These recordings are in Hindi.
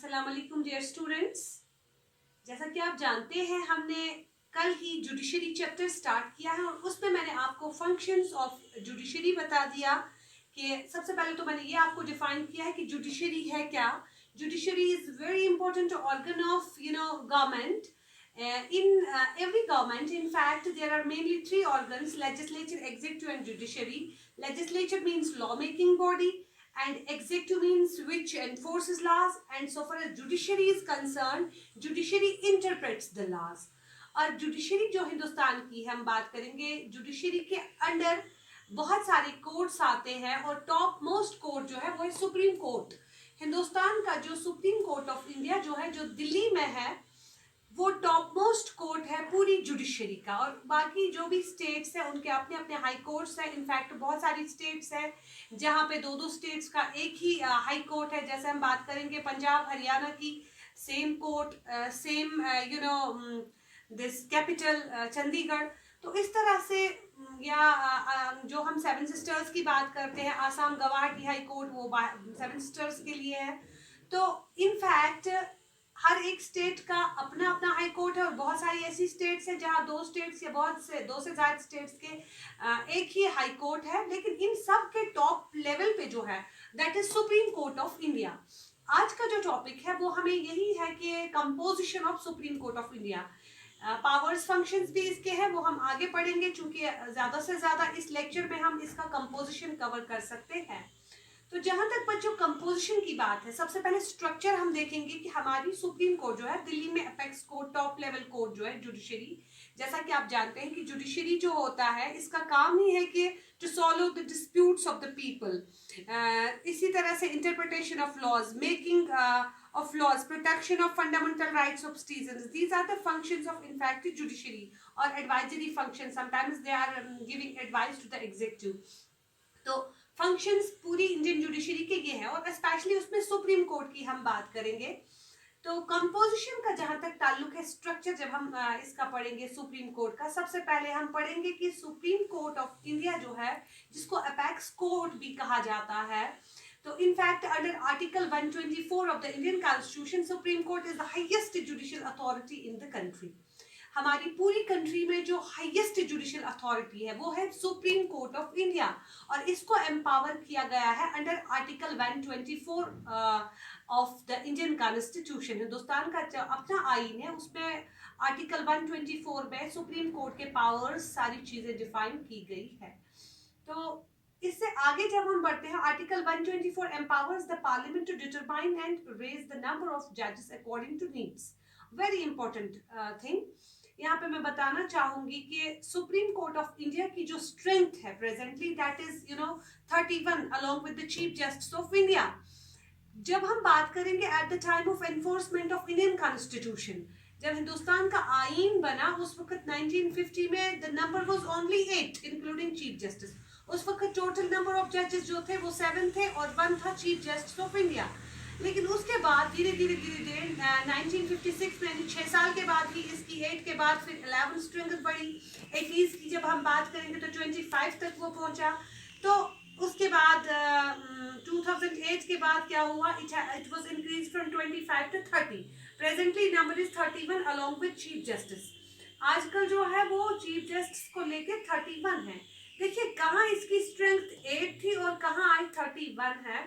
अस्सलाम वालेकुम डियर स्टूडेंट्स। जैसा कि आप जानते हैं हमने कल ही जुडिशरी चैप्टर स्टार्ट किया है और उसमें मैंने आपको फंक्शंस ऑफ जुडिशरी बता दिया कि सबसे पहले तो मैंने ये आपको डिफाइन किया है कि जुडिशरी है क्या। Judiciary is very important organ of government. In every government, in fact, there are mainly three organs: legislature, executive, and judiciary. Legislature means lawmaking body, and executive means which enforces laws, and so far as judiciary is concerned, judiciary interprets the laws. और जुडिशरी जो हिंदुस्तान की हम बात करेंगे, जुडिशरी के अंडर बहुत सारे कोर्ट्स आते हैं और टॉप मोस्ट कोर्ट जो है वो है सुप्रीम कोर्ट। हिंदुस्तान का जो सुप्रीम कोर्ट ऑफ इंडिया जो है, जो दिल्ली में है, वो टॉप मोस्ट कोर्ट है पूरी जुडिशरी का। और बाकी जो भी स्टेट्स हैं उनके अपने अपने हाई कोर्ट्स हैं। इनफैक्ट बहुत सारी स्टेट्स हैं जहाँ पे दो दो स्टेट्स का एक ही हाई कोर्ट है। जैसे हम बात करेंगे पंजाब हरियाणा की, same court, same this capital Chandigarh. तो इस तरह से या जो हम सेवन सिस्टर्स की बात करते हैं, आसाम गुवाहाटी हाई कोर्ट वो सेवन सिस्टर्स के लिए है। तो इनफैक्ट हर एक स्टेट का अपना अपना हाई कोर्ट है और बहुत सारी ऐसी स्टेट्स हैं जहां दो स्टेट्स या दो से ज्यादा स्टेट्स के एक ही हाई कोर्ट है। लेकिन इन सब के टॉप लेवल पे जो है that is supreme court of India. आज का जो टॉपिक है वो हमें यही है कि composition of supreme court of India. Powers functions भी इसके हैं, वो हम आगे पढ़ेंगे चूंकि ज्यादा से ज्यादा इस लेक्चर में हम इसका कंपोजिशन कवर कर सकते हैं। तो जहां तक बच्चों कंपोजिशन की बात है, सबसे पहले स्ट्रक्चर हम देखेंगे कि हमारी सुप्रीम कोर्ट जो है दिल्ली में apex court, top level court जो है जुडिशरी। जैसा कि आप जानते हैं कि जुडिशरी जो होता है इसका काम ही है कि to solve the disputes of the people. इसी तरह से interpretation of laws, making of laws, protection of fundamental rights of citizens. These are the functions of, in fact, the judiciary or advisory functions. Sometimes they are giving advice to the executive. तो फंक्शंस पूरी इंडियन जुडिशरी के ये हैं और स्पेशली उसमें सुप्रीम कोर्ट की हम बात करेंगे। तो कंपोजिशन का जहां तक ताल्लुक है, स्ट्रक्चर जब हम इसका पढ़ेंगे सुप्रीम कोर्ट का, सबसे पहले हम पढ़ेंगे कि सुप्रीम कोर्ट ऑफ इंडिया जो है, जिसको अपेक्स कोर्ट भी कहा जाता है, तो in fact under article 124 of the Indian constitution, supreme court is the highest judicial authority in the country. हमारी पूरी कंट्री में जो हाईएस्ट जुडिशियल अथॉरिटी है वो है सुप्रीम कोर्ट ऑफ इंडिया और इसको एम्पावर किया गया है under article 124 of the Indian constitution. Hindustan का अपना आईन है, उसमें आर्टिकल 124 में सुप्रीम कोर्ट के पावर्स सारी चीजें डिफाइन की गई है। तो इससे आगे जब हम बढ़ते हैं, article 124 empowers the parliament to determine and raise the number of judges according to needs. Very important thing. यहाँ पे मैं बताना चाहूंगी कि सुप्रीम कोर्ट ऑफ इंडिया की जो स्ट्रेंथ है presently, that is 31 along with the chief justice of India. जब हम बात करेंगे at the time of enforcement of Indian constitution, जब हिंदुस्तान का आईन बना उस वक्त 1950 में the number was only 8 including chief justice. उस वक्त टोटल नंबर ऑफ जजेस जो थे वो 7 थे और 1 था चीफ जस्टिस ऑफ इंडिया। लेकिन उसके बाद धीरे धीरे 1956 में 6 साल के बाद ही इसकी 8 के बाद फिर 11 स्ट्रेंथ बढ़ी। 80s की जब हम बात करेंगे तो 25 तक वो पहुंचा। तो उसके बाद 2008 के बाद क्या हुआ, it was increase from 25 to 30। Presently number is 31 along with chief justice. आजकल जो है वो चीफ जस्टिस को लेके 31 है। देखिए कहाँ इसकी स्ट्रेंथ 8 थी और कहाँ आज 31 है।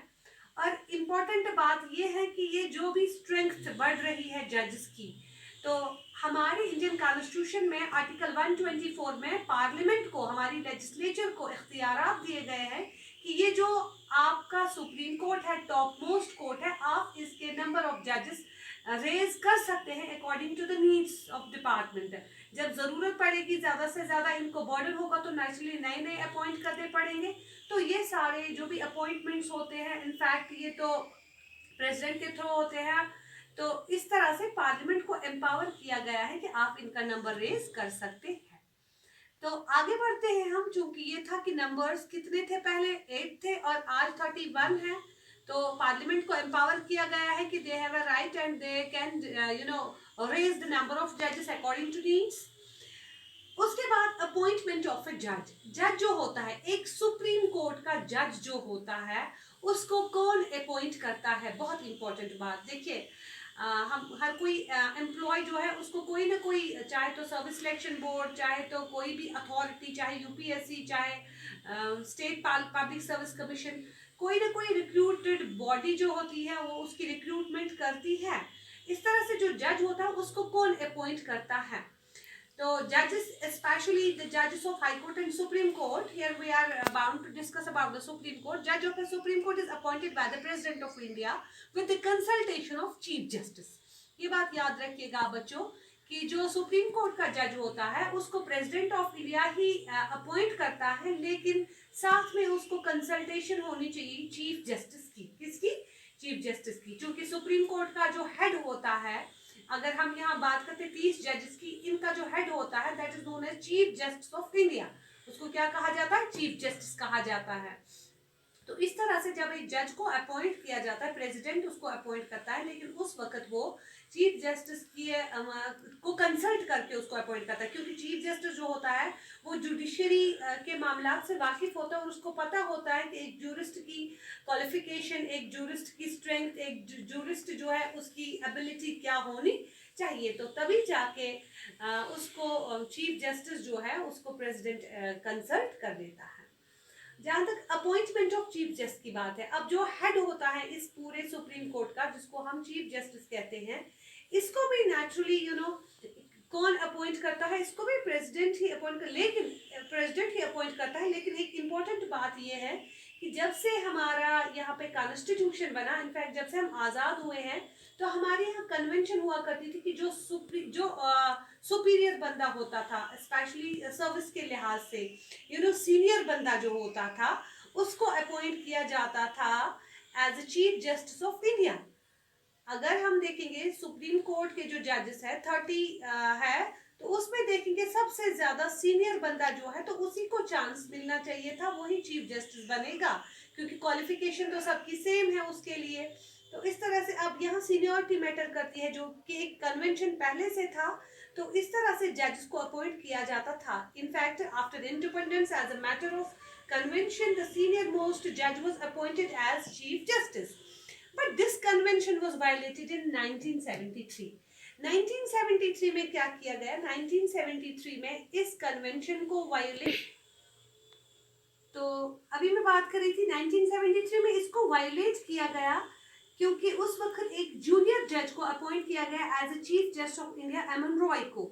और इम्पोर्टेंट बात यह है कि ये जो भी स्ट्रेंथ बढ़ रही है जजेस की, तो हमारे इंडियन कॉन्स्टिट्यूशन में आर्टिकल 124 में पार्लियामेंट को, हमारी लेजिस्लेचर को इख्तियारात दिए गए हैं कि ये जो आपका सुप्रीम कोर्ट है, टॉप मोस्ट कोर्ट है, आप इसके नंबर ऑफ जजेस रेज कर सकते हैं according to the needs of department. जब जरूरत पड़ेगी, ज्यादा से ज्यादा इनको बर्डन होगा तो नेचुरली नए नए अपॉइंट करने पड़ेंगे। तो ये सारे जो भी अपॉइंटमेंट्स होते हैं, इनफैक्ट ये तो प्रेसिडेंट के थ्रू होते हैं। तो इस तरह से पार्लियामेंट को एम्पावर किया गया है कि आप इनका नंबर रेज कर सकते हैं। तो आगे बढ़ते हैं हम, चूंकि ये था कि नंबर्स कितने थे, पहले 8 थे और आज 31 है। तो पार्लियामेंट को एम्पावर किया गया है कि they have a right and they can raise the number of जजेस अकॉर्डिंग टू नीड्स। उसके बाद अपॉइंटमेंट ऑफ ए जज। जज जो होता है, एक सुप्रीम कोर्ट का जज जो होता है, उसको कौन अपॉइंट करता है, बहुत इंपॉर्टेंट बात। देखिए हम हर कोई एम्प्लॉय जो है उसको कोई ना कोई, चाहे तो सर्विस सिलेक्शन बोर्ड, चाहे तो कोई भी अथॉरिटी, चाहे यूपीएससी, चाहे स्टेट पब्लिक सर्विस कमीशन, कोई ना कोई रिक्रूटेड बॉडी जो होती है वो उसकी रिक्रूटमेंट करती है। इस तरह से जो जज होता है उसको कौन अपॉइंट करता है? तो judges, especially the judges of High Court and Supreme Court, here we are bound to discuss about the Supreme Court. Judge of the Supreme Court is appointed by the President of India with the consultation of Chief Justice. ये बात याद रखिएगा बच्चों कि जो सुप्रीम कोर्ट का जज होता है उसको प्रेसिडेंट ऑफ इंडिया ही अपॉइंट करता है, लेकिन साथ में उसको कंसल्टेशन होनी चाहिए चीफ जस्टिस की। किसकी? चीफ जस्टिस की। क्योंकि सुप्रीम कोर्ट का जो हेड होता है, अगर हम यहाँ बात करते 30 जजेस की, इनका जो हेड होता है that is known as chief justice of India. उसको क्या कहा जाता है? चीफ जस्टिस कहा जाता है। तो इस तरह से जब एक जज को अपॉइंट किया जाता है, प्रेसिडेंट उसको अपॉइंट करता है, लेकिन उस वक्त वो चीफ जस्टिस की को कंसल्ट करके उसको अपॉइंट करता है। क्योंकि चीफ जस्टिस जो होता है वो जुडिशरी के मामलात से वाकिफ होता है और उसको पता होता है कि एक जूरिस्ट की क्वालिफिकेशन, एक जूरिस्ट की स्ट्रेंथ, एक जूरिस्ट जो है उसकी एबिलिटी क्या होनी चाहिए। तो तभी जाके उसको चीफ जस्टिस जो है उसको प्रेसिडेंट कंसल्ट कर देता है। जहां तक अपॉइंटमेंट ऑफ चीफ जस्टिस की बात है, अब जो हेड होता है इस पूरे सुप्रीम कोर्ट का, जिसको हम चीफ जस्टिस कहते हैं, इसको भी नेचुरली कौन अपॉइंट करता है? इसको भी प्रेसिडेंट ही अपॉइंट कर, लेकिन प्रेसिडेंट ही अपॉइंट करता है। लेकिन एक इम्पॉर्टेंट बात यह है कि जब से हमारा यहाँ पे कॉन्स्टिट्यूशन बना, इनफैक्ट जब से हम आज़ाद हुए हैं, तो हमारे यहाँ कन्वेंशन हुआ करती थी कि जो सुपीरियर बंदा होता था, स्पेशली सर्विस के लिहाज से, सीनियर बंदा जो होता था उसको अपॉइंट किया जाता था as a chief justice of India. अगर हम देखेंगे सुप्रीम कोर्ट के जो जजेस है 30 है, तो उसमें देखेंगे सबसे ज्यादा सीनियर बंदा जो है तो उसी को चांस मिलना चाहिए था, वही चीफ जस्टिस बनेगा, क्योंकि क्वालिफिकेशन तो सबकी सेम है उसके लिए। तो इस तरह से अब यहाँ सीनियरिटी मैटर करती है, जो कि एक कन्वेंशन पहले से था। तो इस तरह से जजेस को अपॉइंट किया जाता था। In fact after independence as a matter of convention the senior most जज was appointed as chief justice. But this convention was violated in 1973. 1973 में क्या किया गया? 1973 में इस कन्वेंशन को वायोलेट, तो अभी मैं बात कर रही थी 1973 में इसको वायोलेट किया गया क्योंकि उस वक्त एक जूनियर जज को अपॉइंट किया गया as a chief justice of India, M N Roy को,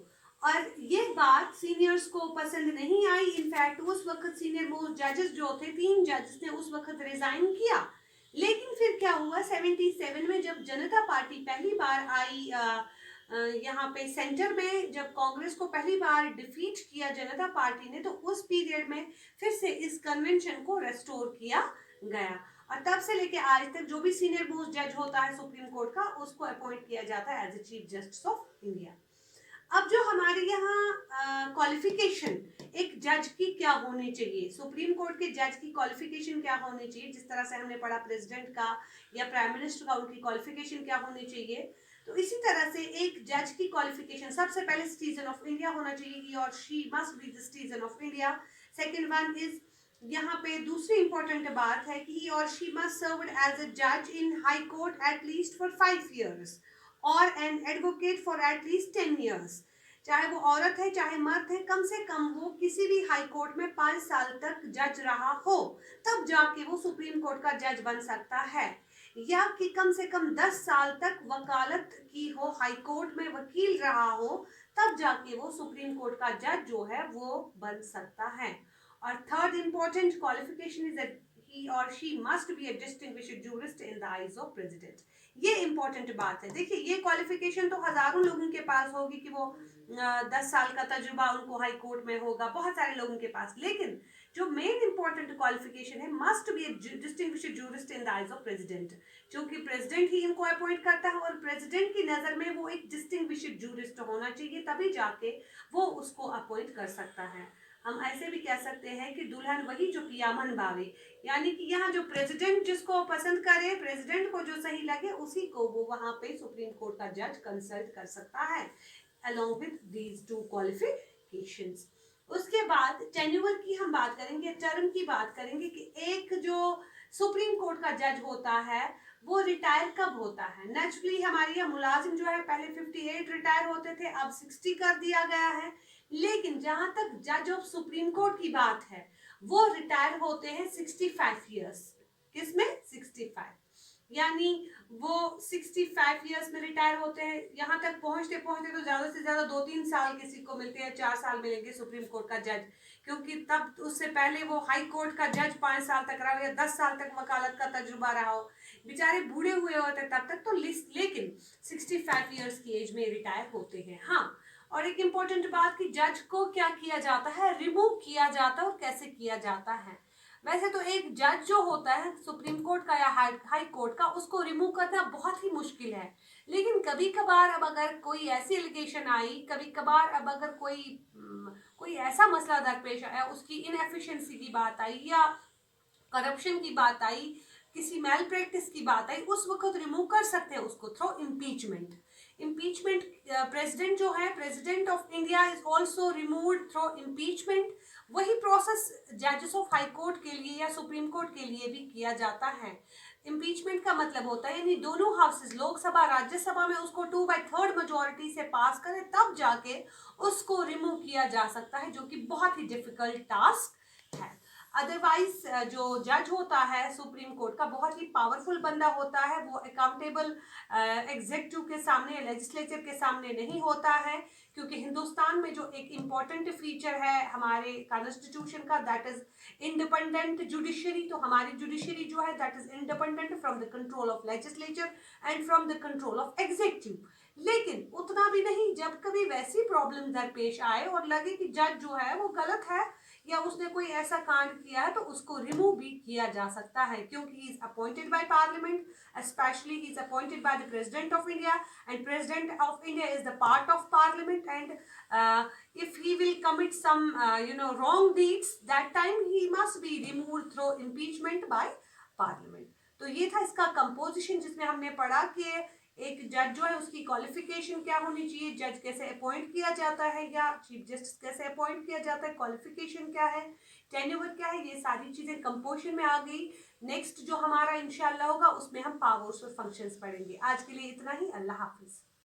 और ये बात सीनियर्स को पसंद नहीं आई। इनफैक्ट उस वक्त सीनियर मोस्ट जजेस जो थे, 3 जजेस ने उस वक्त रिजाइन किया। लेकिन फिर क्या हुआ, 77 में जब जनता पार्टी पहली बार आई यहाँ पे सेंटर में, जब कांग्रेस को पहली बार डिफीट किया जनता पार्टी ने, तो उस पीरियड में फिर से इस कन्वेंशन को रेस्टोर किया गया, और तब से लेके आज तक जो भी सीनियर मोस्ट जज होता है सुप्रीम कोर्ट का, उसको अपॉइंट किया जाता है as a chief justice of India. अब जो हमारे यहाँ क्वालिफिकेशन एक जज की क्या होनी चाहिए, सुप्रीम कोर्ट के जज की क्वालिफिकेशन क्या होनी चाहिए, जिस तरह से हमने पढ़ा प्रेसिडेंट का या प्राइम मिनिस्टर का, उनकी क्वालिफिकेशन क्या होनी चाहिए, तो इसी तरह से एक जज की क्वालिफिकेशन, सबसे पहले सिटीजन ऑफ इंडिया होना चाहिए, ही और she must be the citizen of India. Second one is, यहाँ पे दूसरी इंपॉर्टेंट बात है कि ही और she must served as a जज in high court at least for 5 years और an advocate for at least 10 years। चाहे वो औरत है चाहे मर्द है, कम से कम वो किसी भी हाई कोर्ट में 5 साल तक जज रहा हो, तब जाके वो सुप्रीम कोर्ट का जज बन सकता है, या कि कम से कम 10 साल तक वकालत की हो, हाई कोर्ट में वकील रहा हो, तब जाके वो सुप्रीम कोर्ट का जज जो है वो बन सकता है। और third important qualification is that he or she must be a distinguished jurist in the eyes of president। ये इंपॉर्टेंट बात है। देखिए ये क्वालिफिकेशन तो हजारों लोगों के पास होगी कि वो 10 साल का तजुर्बा उनको हाई कोर्ट में होगा, बहुत सारे लोगों के पास, लेकिन जो मेन इंपॉर्टेंट क्वालिफिकेशन है, must be A distinguished jurist in the eyes of president, क्योंकि प्रेसिडेंट ही इनको अपॉइंट करता है और प्रेसिडेंट की नज़र में वो एक डिस्टिंग्विश्ड जूरिस्ट होना चाहिए, तभी जाके वो उसको अपॉइंट कर सकता है। हम ऐसे भी कह सकते हैं कि दुल्हन वही जो पियामन बावे, यानी कि यहाँ जो प्रेसिडेंट जिसको पसंद करे, प्रेसिडेंट को जो सही लगे, उसी को वो वहाँ पे सुप्रीम कोर्ट का जज कंसल्ट कर सकता है along with these two qualifications। उसके बाद टेन्योर की हम बात करेंगे, टर्म की बात करेंगे कि एक जो सुप्रीम कोर्ट का जज होता है वो रिटायर कब होता है? नेचुरली हमारे यहाँ मुलाजिम जो है पहले 58 रिटायर होते थे, अब 60 कर दिया गया है। लेकिन जहां तक जज ऑफ सुप्रीम कोर्ट की बात है वो रिटायर होते हैं 65 ईयर्स। किसमें? 65। यानी वो 65 ईयर्स में रिटायर होते हैं। यहाँ तक पहुंचते पहुंचते तो ज्यादा से ज्यादा 2-3 साल किसी को मिलते हैं, 4 साल मिलेंगे सुप्रीम कोर्ट का जज, क्योंकि तब उससे पहले वो हाई कोर्ट का जज 5 साल तक रहा हो या 10 साल तक वकालत का तजुर्बा रहा हो, बेचारे बूढ़े हुए होते तब तक तो लेकिन 65 ईयर्स की एज में रिटायर होते हैं। हाँ, और एक इम्पोर्टेंट बात कि जज को क्या किया जाता है? रिमूव किया जाता है। और कैसे किया जाता है? वैसे तो एक जज जो होता है सुप्रीम कोर्ट का या हाई कोर्ट का, उसको रिमूव करना बहुत ही मुश्किल है। लेकिन कभी कभार अब अगर कोई ऐसी एलिगेशन आई, कभी कभार अब अगर कोई ऐसा मसला दरपेश आया, उसकी इनएफिशिएंसी की बात आई या करप्शन की बात आई, किसी मैल प्रैक्टिस की बात आई, उस वक्त रिमूव कर सकते हैं उसको थ्रू इम्पीचमेंट। इम्पीचमेंट प्रेसिडेंट जो है, president of India is also removed through impeachment. वही प्रोसेस जजेस ऑफ हाई कोर्ट के लिए या सुप्रीम कोर्ट के लिए भी किया जाता है। इम्पीचमेंट का मतलब होता है यानी दोनों हाउसेस, लोकसभा राज्यसभा में उसको 2/3 मेजोरिटी से पास करें तब जाके उसको रिमूव किया जा सकता है, जो कि बहुत ही डिफिकल्ट टास्क है। अदरवाइज जो जज होता है सुप्रीम कोर्ट का, बहुत ही पावरफुल बंदा होता है। वो अकाउंटेबल एग्जीक्यूटिव के सामने, लेजिस्लेचर के सामने नहीं होता है, क्योंकि हिंदुस्तान में जो एक इम्पॉर्टेंट फीचर है हमारे कॉन्स्टिट्यूशन का, दैट इज इंडिपेंडेंट जुडिशरी। तो हमारी जुडिशरी जो है that is independent from the control of legislature and from the control of executive. लेकिन उतना भी नहीं, जब कभी वैसी प्रॉब्लम दरपेश आए और लगे कि जज जो है वो गलत है या उसने कोई ऐसा कांड किया है, तो उसको रिमूव भी किया जा सकता है, क्योंकि he is appointed by parliament, especially he is appointed by the president of India, and president of India is the part of parliament, and if he will commit some wrong deeds, that time he must be removed through impeachment by parliament। तो ये था इसका कंपोजिशन, जिसमें हमने पढ़ा कि एक जज जो है उसकी क्वालिफिकेशन क्या होनी चाहिए, जज कैसे अपॉइंट किया जाता है या चीफ जस्टिस कैसे अपॉइंट किया जाता है, क्वालिफिकेशन क्या है, टेन्योर क्या है, ये सारी चीजें कंपोजिशन में आ गई। नेक्स्ट जो हमारा इंशाल्लाह होगा उसमें हम पावर्स और फंक्शंस पढ़ेंगे। आज के लिए इतना ही। अल्लाह हाफिज।